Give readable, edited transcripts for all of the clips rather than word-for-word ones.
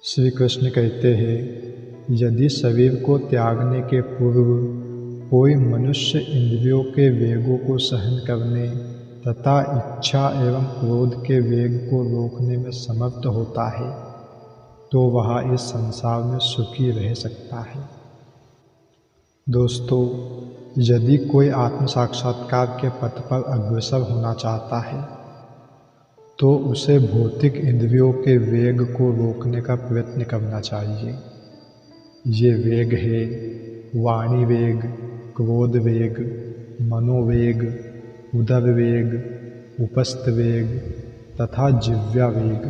श्री कृष्ण कहते हैं, यदि शरीर को त्यागने के पूर्व कोई मनुष्य इंद्रियों के वेगों को सहन करने तथा इच्छा एवं क्रोध के वेग को रोकने में समर्थ होता है तो वह इस संसार में सुखी रह सकता है। दोस्तों, यदि कोई आत्म साक्षात्कार के पथ पर अग्रसर होना चाहता है तो उसे भौतिक इंद्रियों के वेग को रोकने का प्रयत्न करना चाहिए। ये वेग है वाणी वेग, क्रोध वेग, मनोवेग, उदर वेग, उपस्थ वेग तथा जिह्वा वेग।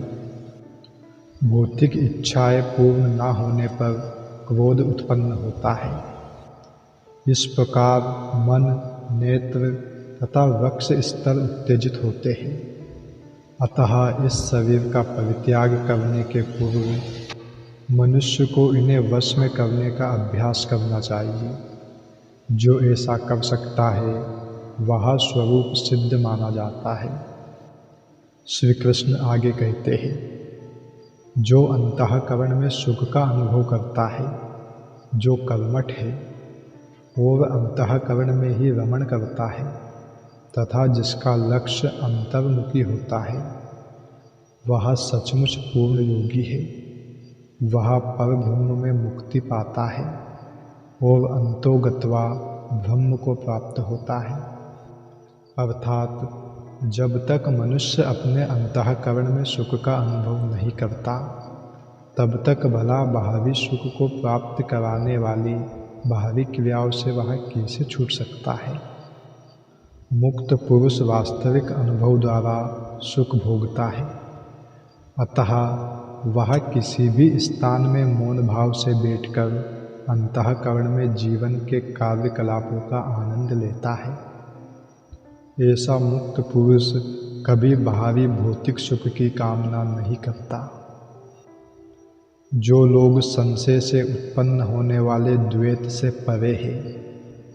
भौतिक इच्छाएं पूर्ण न होने पर क्रोध उत्पन्न होता है। इस प्रकार मन, नेत्र तथा वक्ष स्तर उत्तेजित होते हैं। अतः इस शरीर का परित्याग करने के पूर्व मनुष्य को इन्हें वश में करने का अभ्यास करना चाहिए। जो ऐसा कर सकता है वह स्वरूप सिद्ध माना जाता है। श्री कृष्ण आगे कहते हैं, जो अंतःकरण में सुख का अनुभव करता है, जो कर्मठ है और अंतःकरण में ही रमण करता है तथा जिसका लक्ष्य अंतर्मुखी होता है, वह सचमुच पूर्ण योगी है। वह परब्रह्म में मुक्ति पाता है और अंतोगत्वा ब्रह्म को प्राप्त होता है। अर्थात जब तक मनुष्य अपने अंतःकरण में सुख का अनुभव नहीं करता, तब तक भला बाहरी सुख को प्राप्त कराने वाली बाहरी क्रियाओं से वह कैसे छूट सकता है। मुक्त पुरुष वास्तविक अनुभव द्वारा सुख भोगता है। अतः वह किसी भी स्थान में मौन भाव से बैठकर अंतःकरण में जीवन के कार्यकलापों का आनंद लेता है। ऐसा मुक्त पुरुष कभी बाहरी भौतिक सुख की कामना नहीं करता। जो लोग संशय से उत्पन्न होने वाले द्वैत से परे हैं,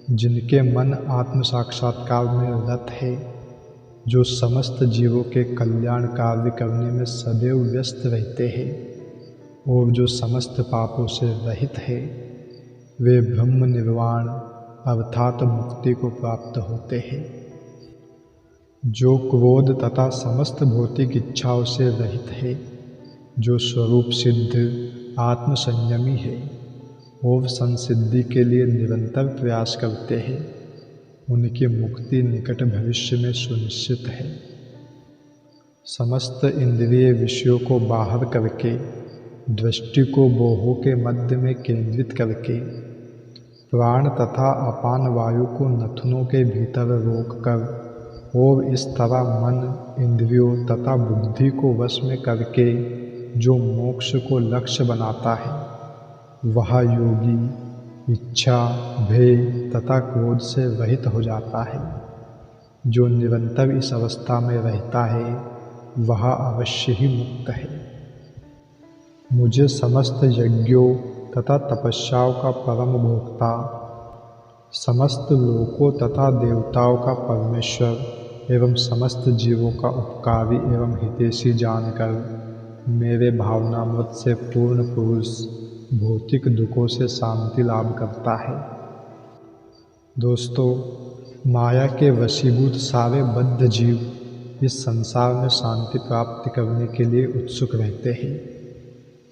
जिनके मन आत्म साक्षात्कार में रत है, जो समस्त जीवों के कल्याण कार्य करने में सदैव व्यस्त रहते हैं और जो समस्त पापों से रहित है, वे ब्रह्म निर्वाण अर्थात मुक्ति को प्राप्त होते हैं। जो क्रोध तथा समस्त भौतिक इच्छाओं से रहित है, जो स्वरूप सिद्ध आत्म संयमी है और संसिद्धि के लिए निरंतर प्रयास करते हैं, उनकी मुक्ति निकट भविष्य में सुनिश्चित है। समस्त इंद्रिय विषयों को बाहर करके दृष्टि को बाहों के मध्य में केंद्रित करके प्राण तथा अपान वायु को नथुनों के भीतर रोककर और इस तरह मन, इंद्रियों तथा बुद्धि को वश में करके जो मोक्ष को लक्ष्य बनाता है, वह योगी इच्छा, भय तथा क्रोध से रहित हो जाता है। जो निरंतर इस अवस्था में रहता है वह अवश्य ही मुक्त है। मुझे समस्त यज्ञों तथा तपस्याओं का परम भोक्ता, समस्त लोकों तथा देवताओं का परमेश्वर एवं समस्त जीवों का उपकारी एवं हितैषी जानकर मेरे भावनामृत से पूर्ण पुरुष भौतिक दुखों से शांति लाभ करता है। दोस्तों, माया के वशीभूत सारे बद्ध जीव इस संसार में शांति प्राप्त करने के लिए उत्सुक रहते हैं,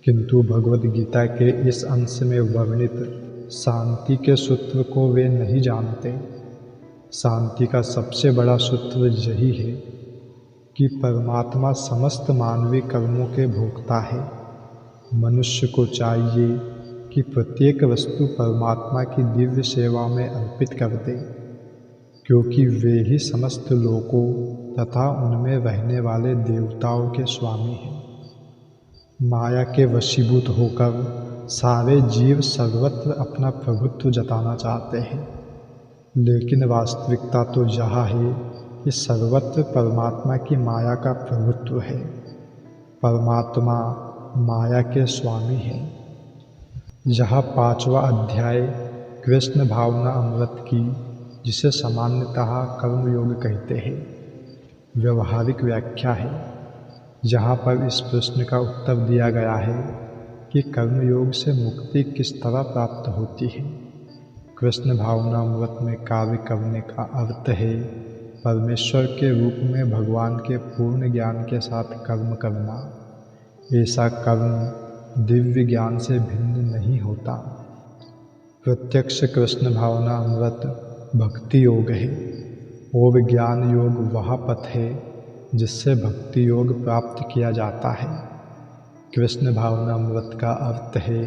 किंतु भगवद गीता के इस अंश में वर्णित शांति के सूत्र को वे नहीं जानते। शांति का सबसे बड़ा सूत्र यही है कि परमात्मा समस्त मानवीय कर्मों के भोक्ता है। मनुष्य को चाहिए कि प्रत्येक वस्तु परमात्मा की दिव्य सेवा में अर्पित कर दे, क्योंकि वे ही समस्त लोकों तथा उनमें रहने वाले देवताओं के स्वामी हैं। माया के वशीभूत होकर सारे जीव सर्वत्र अपना प्रभुत्व जताना चाहते हैं, लेकिन वास्तविकता तो यह है कि सर्वत्र परमात्मा की माया का प्रभुत्व है। परमात्मा माया के स्वामी है। यह 5वां अध्याय कृष्ण भावना अमृत की, जिसे सामान्यतः कर्मयोग कहते हैं, व्यवहारिक व्याख्या है। यहाँ पर इस प्रश्न का उत्तर दिया गया है कि कर्मयोग से मुक्ति किस तरह प्राप्त होती है। कृष्ण भावनामृत में कार्य करने का अर्थ है परमेश्वर के रूप में भगवान के पूर्ण ज्ञान के साथ कर्म करना। ऐसा कर्म दिव्य ज्ञान से भिन्न नहीं होता। प्रत्यक्ष कृष्ण भावनामृत भक्ति योग है और ज्ञान योग वह पथ है जिससे भक्ति योग प्राप्त किया जाता है। कृष्ण भावनामृत का अर्थ है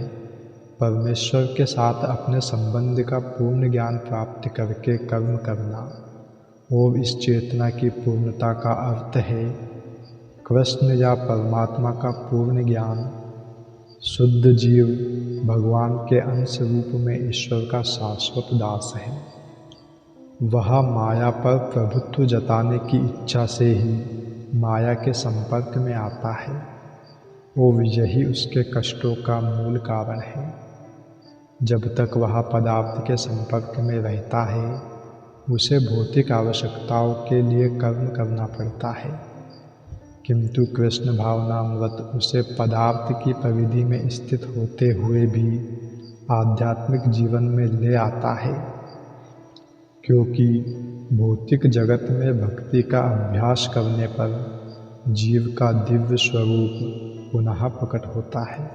परमेश्वर के साथ अपने संबंध का पूर्ण ज्ञान प्राप्त करके कर्म करना, और इस चेतना की पूर्णता का अर्थ है कृष्ण या परमात्मा का पूर्ण ज्ञान। शुद्ध जीव भगवान के अंश रूप में ईश्वर का शाश्वत दास है। वह माया पर प्रभुत्व जताने की इच्छा से ही माया के संपर्क में आता है और यही उसके कष्टों का मूल कारण है। जब तक वह पदार्थ के संपर्क में रहता है उसे भौतिक आवश्यकताओं के लिए कर्म करना पड़ता है, किंतु कृष्ण भावनामृत उसे पदार्थ की परिधि में स्थित होते हुए भी आध्यात्मिक जीवन में ले आता है, क्योंकि भौतिक जगत में भक्ति का अभ्यास करने पर जीव का दिव्य स्वरूप पुनः प्रकट होता है।